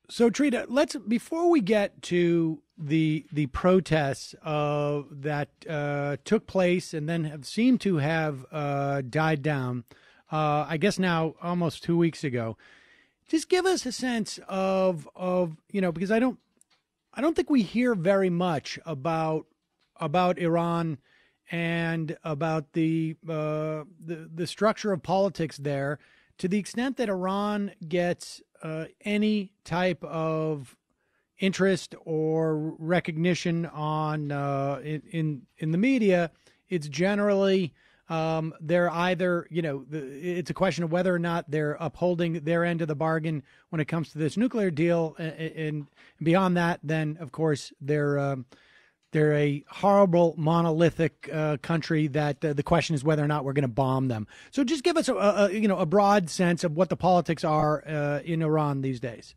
So Trita, before we get to the protests that took place and then have seemed to have died down, I guess now almost 2 weeks ago. Just give us a sense of because I don't think we hear very much about Iran and about the structure of politics there, to the extent that Iran gets any type of interest or recognition on in the media. It's generally they're either it's a question of whether or not they're upholding their end of the bargain when it comes to this nuclear deal, and beyond that, then of course they're a horrible monolithic country that the question is whether or not we're going to bomb them. So just give us a broad sense of what the politics are in Iran these days.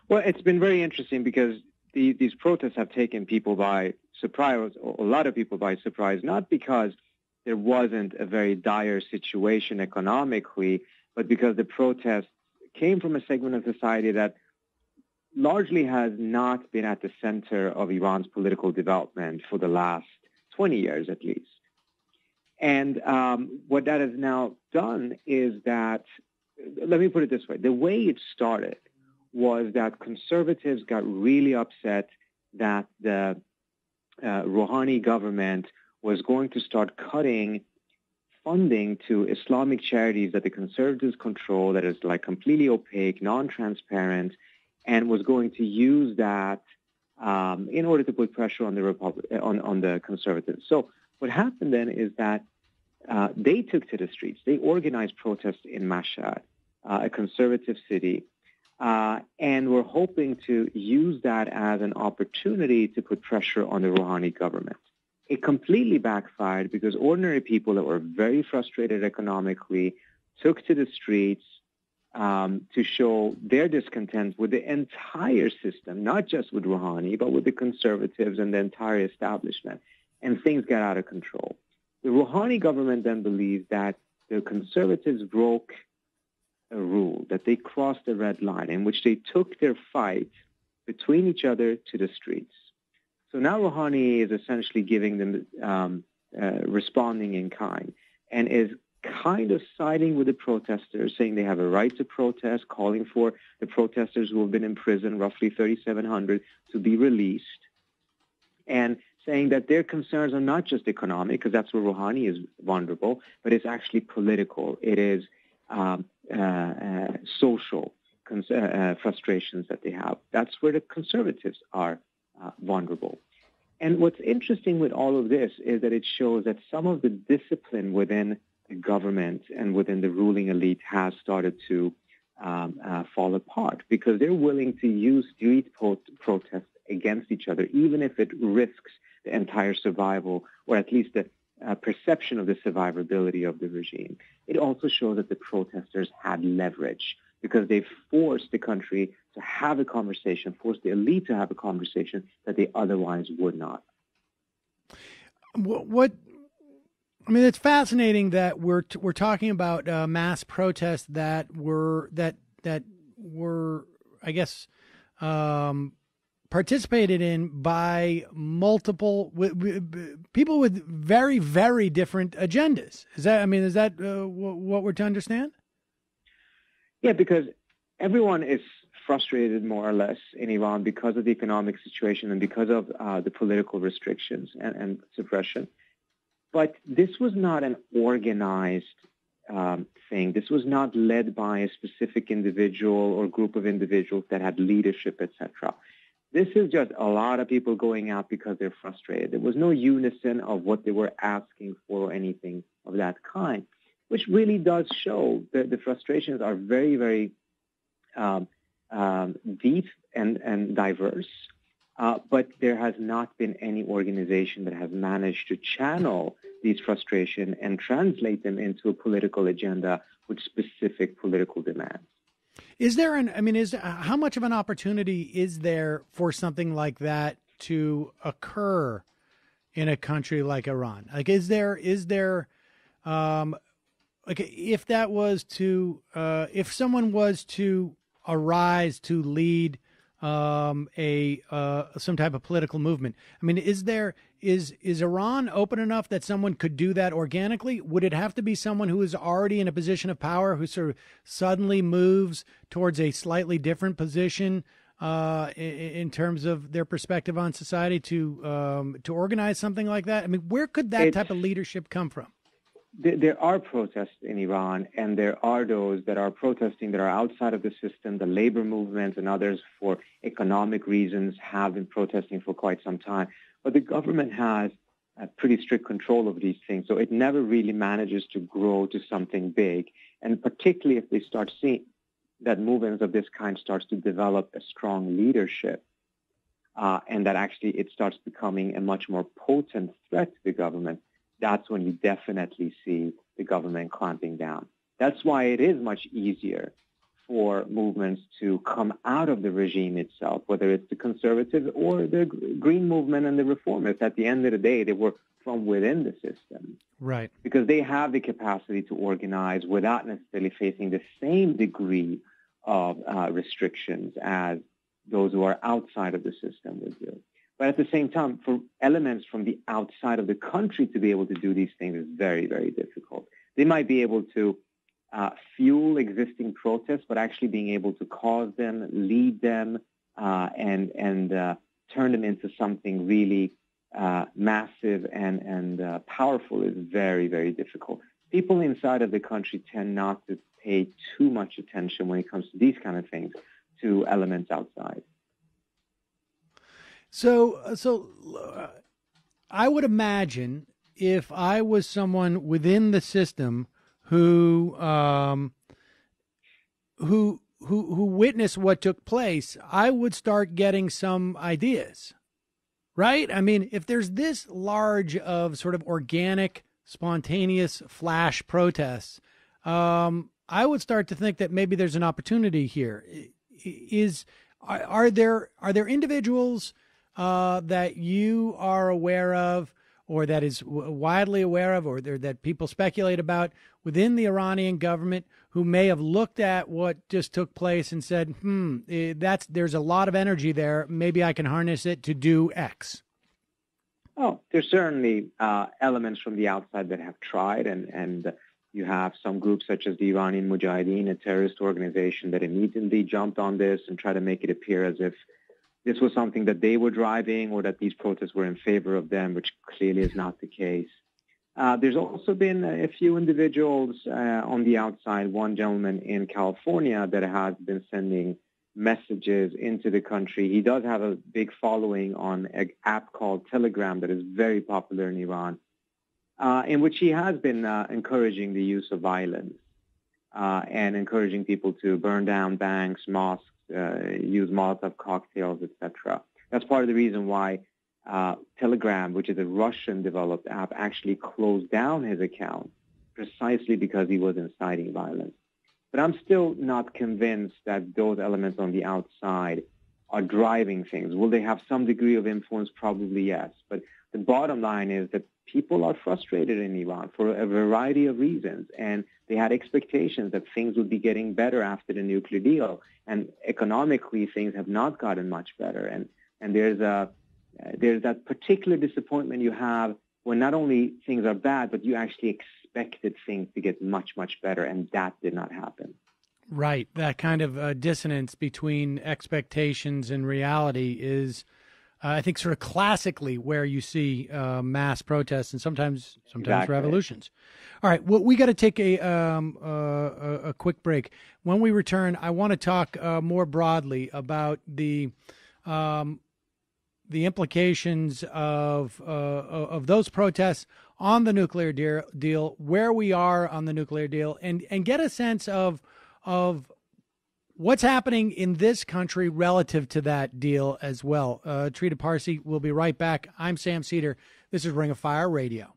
Well, it's been very interesting because these protests have taken people by surprise, a lot of people by surprise, not because there wasn't a very dire situation economically, but because the protests came from a segment of society that largely has not been at the center of Iran's political development for the last 20 years at least. And what that has now done is that, let me put it this way, the way it started was that conservatives got really upset that the Rouhani government was going to start cutting funding to Islamic charities that the conservatives control, that is like completely opaque, non-transparent, and was going to use that in order to put pressure on the on the conservatives. So what happened then is that they took to the streets. They organized protests in Mashhad, a conservative city, and were hoping to use that as an opportunity to put pressure on the Rouhani government. It completely backfired because ordinary people that were very frustrated economically took to the streets to show their discontent with the entire system, not just with Rouhani, but with the conservatives and the entire establishment. And things got out of control. The Rouhani government then believed that the conservatives broke a rule, that they crossed the red line, in which they took their fight between each other to the streets. So now Rouhani is essentially giving them, responding in kind, and is kind of siding with the protesters, saying they have a right to protest, calling for the protesters who have been in prison, roughly 3,700, to be released, and saying that their concerns are not just economic, because that's where Rouhani is vulnerable, but it's actually political. It is social frustrations that they have. That's where the conservatives are vulnerable. And what's interesting with all of this is that it shows that some of the discipline within the government and within the ruling elite has started to fall apart, because they're willing to use street protests against each other, even if it risks the entire survival, or at least the perception of the survivability of the regime. It also shows that the protesters had leverage, because they forced the country to have a conversation, forced the elite to have a conversation that they otherwise would not. I mean, it's fascinating that we're talking about mass protests that were I guess participated in by multiple people with very, very different agendas. Is that what we're to understand? Yeah, because everyone is frustrated more or less in Iran because of the economic situation and because of the political restrictions and suppression. But this was not an organized thing. This was not led by a specific individual or group of individuals that had leadership, etc. This is just a lot of people going out because they're frustrated. There was no unison of what they were asking for or anything of that kind, which really does show that the frustrations are very, very deep and diverse. But there has not been any organization that has managed to channel these frustrations and translate them into a political agenda with specific political demands. Is there how much of an opportunity is there for something like that to occur in a country like Iran? Like, is there like, if that was to if someone was to arise to lead some type of political movement? I mean, is Iran open enough that someone could do that organically? Would it have to be someone who is already in a position of power who sort of suddenly moves towards a slightly different position in terms of their perspective on society to organize something like that? I mean, where could that type of leadership come from? There are protests in Iran, and there are those that are protesting that are outside of the system. The labor movement and others, for economic reasons, have been protesting for quite some time. But the government has a pretty strict control of these things, so it never really manages to grow to something big. And particularly if they start seeing that movements of this kind starts to develop a strong leadership, and that actually it starts becoming a much more potent threat to the government, that's when you definitely see the government clamping down. That's why it is much easier for movements to come out of the regime itself, whether it's the conservatives or the Green movement and the reformists. At the end of the day, they were from within the system. Right. Because they have the capacity to organize without necessarily facing the same degree of restrictions as those who are outside of the system would do. But at the same time, for elements from the outside of the country to be able to do these things is very, very difficult. They might be able to fuel existing protests, but actually being able to cause them, lead them, and turn them into something really massive and powerful is very, very difficult. People inside of the country tend not to pay too much attention when it comes to these kind of things to elements outside. So I would imagine if I was someone within the system who witnessed what took place, I would start getting some ideas, right? I mean, if there's this large of sort of organic, spontaneous flash protests, I would start to think that maybe there's an opportunity here. Are there individuals that you are aware of, or that is widely aware of, or that people speculate about within the Iranian government who may have looked at what just took place and said, there's a lot of energy there. Maybe I can harness it to do X? Oh, there's certainly elements from the outside that have tried, and you have some groups such as the Iranian Mujahideen, a terrorist organization, that immediately jumped on this and tried to make it appear as if this was something that they were driving or that these protests were in favor of them, which clearly is not the case. There's also been a few individuals on the outside, one gentleman in California that has been sending messages into the country. He does have a big following on an app called Telegram that is very popular in Iran, in which he has been encouraging the use of violence and encouraging people to burn down banks, mosques, use Molotov cocktails, etc. That's part of the reason why Telegram, which is a Russian-developed app, actually closed down his account, precisely because he was inciting violence. But I'm still not convinced that those elements on the outside are driving things. Will they have some degree of influence? Probably yes. But the bottom line is that people are frustrated in Iran for a variety of reasons, and they had expectations that things would be getting better after the nuclear deal, and economically things have not gotten much better. And there's that particular disappointment you have when not only things are bad, but you actually expected things to get much, much better, and that did not happen. Right. That kind of dissonance between expectations and reality is, I think, sort of classically where you see mass protests and sometimes exactly. Revolutions. All right. Well, we got to take a quick break. When we return, I want to talk more broadly about the implications of those protests on the nuclear deal, where we are on the nuclear deal, and get a sense of what's happening in this country relative to that deal as well. Trita Parsi will be right back. I'm Sam Seder. This is Ring of Fire Radio.